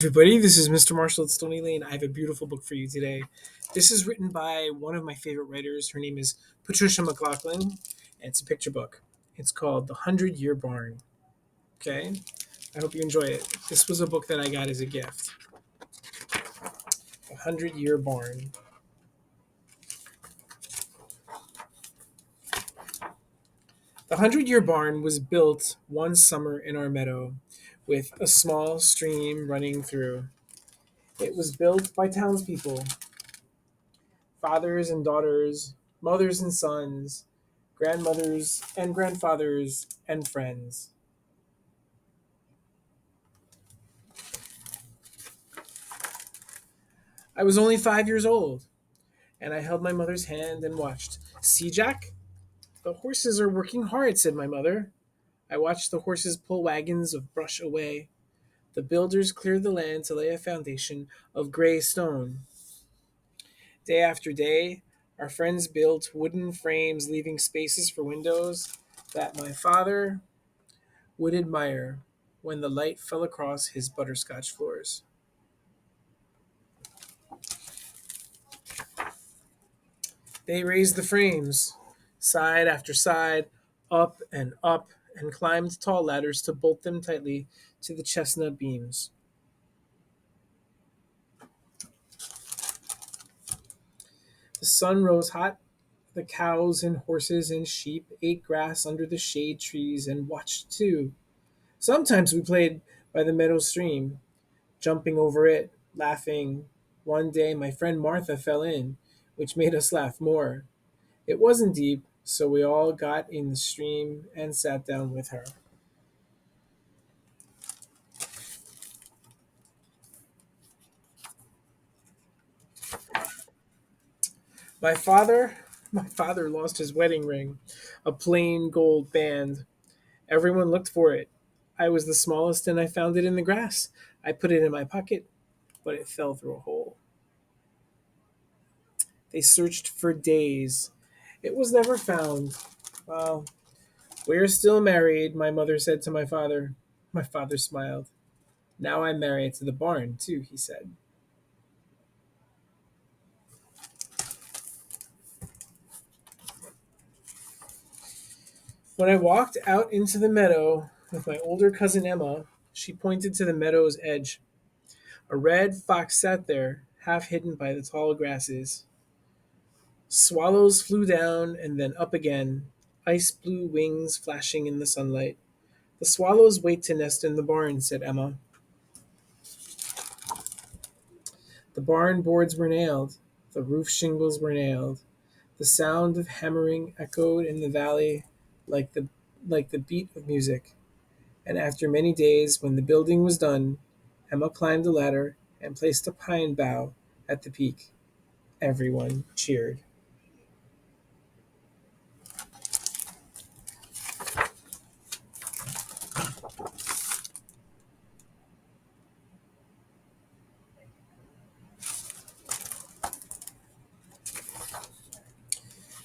Everybody, this is Mr. Marshall at Stony Lane. I have a beautiful book for you today. This is written by one of my favorite writers. Her name is Patricia MacLachlan, and it's a picture book. It's called The 100-Year Barn. Okay? I hope you enjoy it. This was a book that I got as a gift. The 100-Year Barn. The 100-Year Barn was built one summer in our meadow with a small stream running through. It was built by townspeople, fathers and daughters, mothers and sons, grandmothers and grandfathers and friends. I was only 5 years old, and I held my mother's hand and watched. See, Jack? The horses are working hard, said my mother. I watched the horses pull wagons of brush away. The builders cleared the land to lay a foundation of gray stone. Day after day, our friends built wooden frames, leaving spaces for windows that my father would admire when the light fell across his butterscotch floors. They raised the frames, side after side, up, and climbed tall ladders to bolt them tightly to the chestnut beams. The sun rose hot. The cows and horses and sheep ate grass under the shade trees and watched too. Sometimes we played by the meadow stream, jumping over it, laughing. One day my friend Martha fell in, which made us laugh more. It wasn't deep, so we all got in the stream and sat down with her. My father, my father lost his wedding ring, a plain gold band. Everyone looked for it. I was the smallest and I found it in the grass. I put it in my pocket, but it fell through a hole. They searched for days. It was never found. Well, we're still married, my mother said to my father. My father smiled. Now I'm married to the barn, too, he said. When I walked out into the meadow with my older cousin Emma, she pointed to the meadow's edge. A red fox sat there, half hidden by the tall grasses. Swallows flew down and then up again, ice blue wings flashing in the sunlight. The swallows wait to nest in the barn, said Emma. The barn boards were nailed, the roof shingles were nailed. The sound of hammering echoed in the valley like the like the beat of music. And after many days, when the building was done, Emma climbed a ladder and placed a pine bough at the peak. Everyone cheered.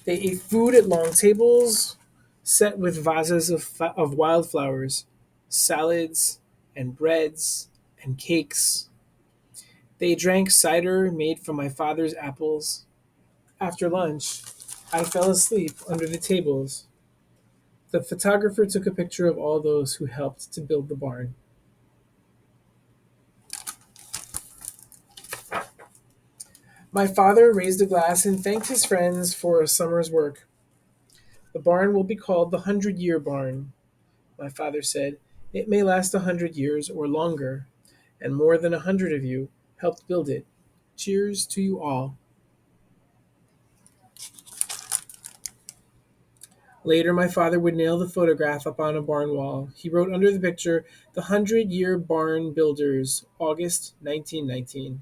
They ate food at long tables set with vases of wildflowers, salads and breads and cakes. They drank cider made from my father's apples. After lunch, I fell asleep under the tables. The photographer took a picture of all those who helped to build the barn. My father raised a glass and thanked his friends for a summer's work. The barn will be called the 100-Year Barn, my father said. It may last 100 years or longer, and more than 100 of you helped build it. Cheers to you all. Later, my father would nail the photograph up on a barn wall. He wrote under the picture, The 100-Year Barn Builders, August 1919.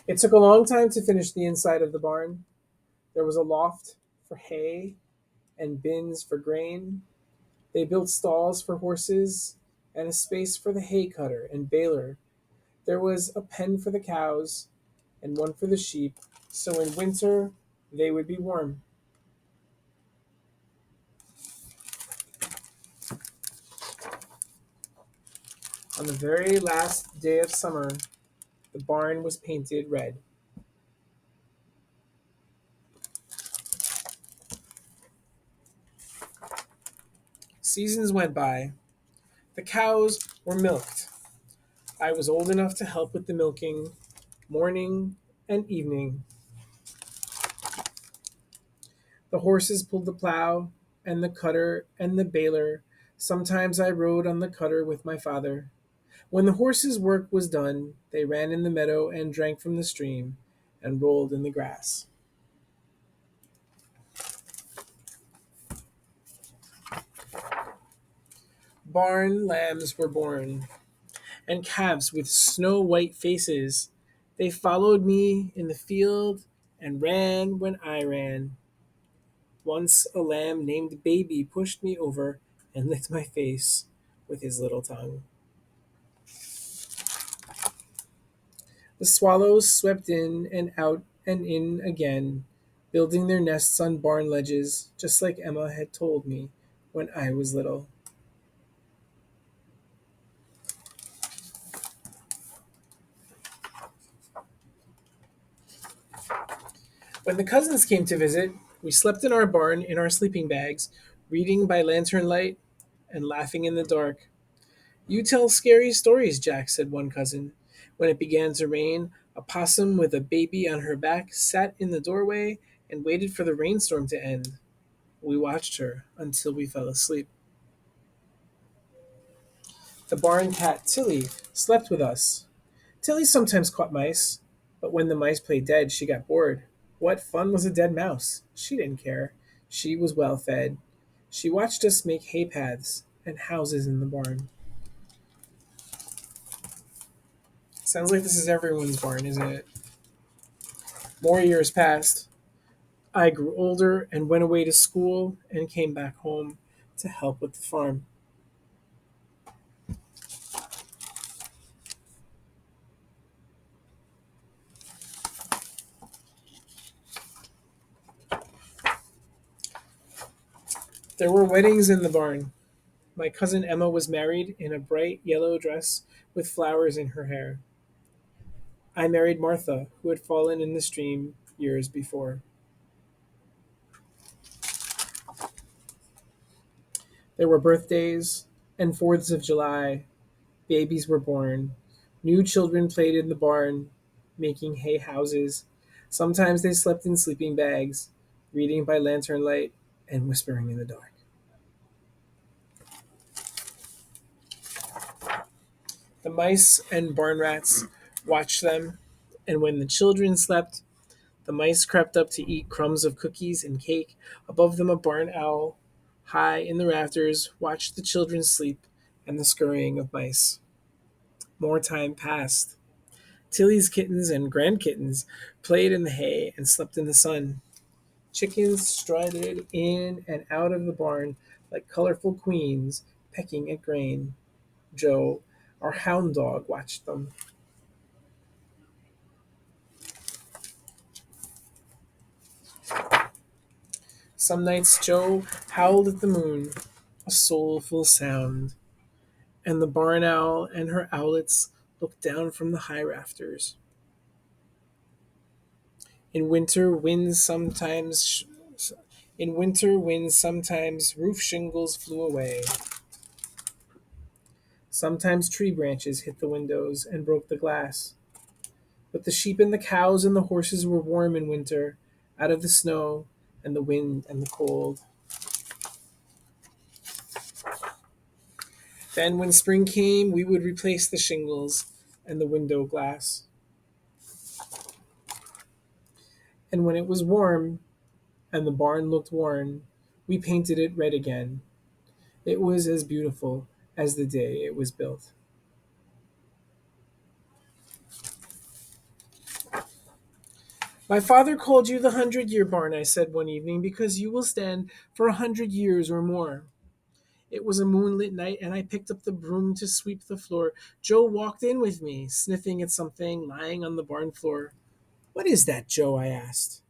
It took a long time to finish the inside of the barn. There was a loft for hay and bins for grain. They built stalls for horses and a space for the hay cutter and baler. There was a pen for the cows and one for the sheep, so in winter they would be warm. On the very last day of summer, the barn was painted red. Seasons went by. The cows were milked. I was old enough to help with the milking, morning and evening. The horses pulled the plow, and the cutter and the baler. Sometimes I rode on the cutter with my father. When the horses' work was done, they ran in the meadow and drank from the stream and rolled in the grass. Barn lambs were born, and calves with snow white faces. They followed me in the field and ran when I ran. Once a lamb named Baby pushed me over and licked my face with his little tongue. The swallows swept in and out and in again, building their nests on barn ledges, just like Emma had told me when I was little. When the cousins came to visit, we slept in our barn in our sleeping bags, reading by lantern light and laughing in the dark. You tell scary stories, Jack, said one cousin. When it began to rain, a possum with a baby on her back sat in the doorway and waited for the rainstorm to end. We watched her until we fell asleep. The barn cat Tilly slept with us. Tilly sometimes caught mice, but when the mice played dead, she got bored. What fun was a dead mouse? She didn't care. She was well fed. She watched us make hay paths and houses in the barn. Sounds like this is everyone's barn, isn't it? More years passed. I grew older and went away to school and came back home to help with the farm. There were weddings in the barn. My cousin Emma was married in a bright yellow dress with flowers in her hair. I married Martha, who had fallen in the stream years before. There were birthdays and 4th of July. Babies were born. New children played in the barn, making hay houses. Sometimes they slept in sleeping bags, reading by lantern light and whispering in the dark. The mice and barn rats watched them, and when the children slept, the mice crept up to eat crumbs of cookies and cake. Above them, a barn owl, high in the rafters, watched the children sleep and the scurrying of mice. More time passed. Tilly's kittens and grandkittens played in the hay and slept in the sun. Chickens strutted in and out of the barn like colorful queens pecking at grain. Joe, our hound dog, watched them. Some nights Joe howled at the moon, a soulful sound, and the barn owl and her owlets looked down from the high rafters. In winter, winds sometimes in winter winds sometimes roof shingles flew away. Sometimes tree branches hit the windows and broke the glass. But the sheep and the cows and the horses were warm in winter, out of the snow and the wind and the cold. Then, when spring came, we would replace the shingles and the window glass. And when it was warm and the barn looked worn, we painted it red again. It was as beautiful as the day it was built. My father called you the 100-year barn, I said one evening, because you will stand for 100 years or more. It was a moonlit night, and I picked up the broom to sweep the floor. Joe walked in with me, sniffing at something lying on the barn floor. What is that, Joe? I asked.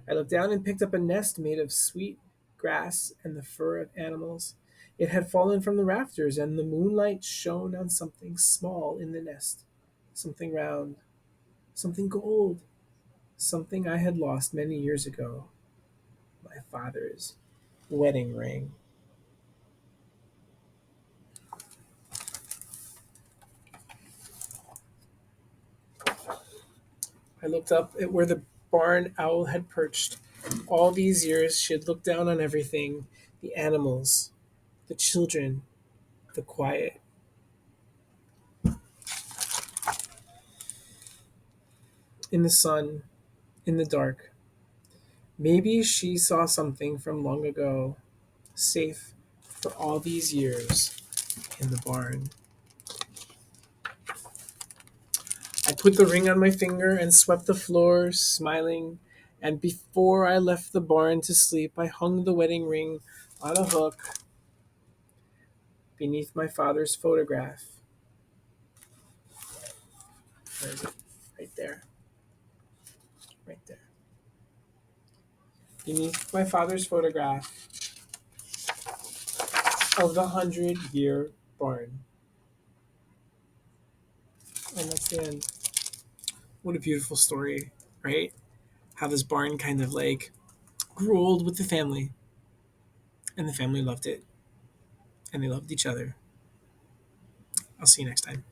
I looked down and picked up a nest made of sweet grass and the fur of animals. It had fallen from the rafters, and the moonlight shone on something small in the nest, something round, something gold, something I had lost many years ago, my father's wedding ring. I looked up at where the barn owl had perched. All these years she had looked down on everything, the animals, the children, the quiet. In the sun, in the dark. Maybe she saw something from long ago, safe for all these years in the barn. I put the ring on my finger and swept the floor, smiling. And before I left the barn to sleep, I hung the wedding ring on a hook beneath my father's photograph. Where is it? Right there. Right there. Beneath my father's photograph of the 100-year barn. And that's the end. What a beautiful story, right? How this barn kind of like grew old with the family, and the family loved it, and they loved each other. I'll see you next time.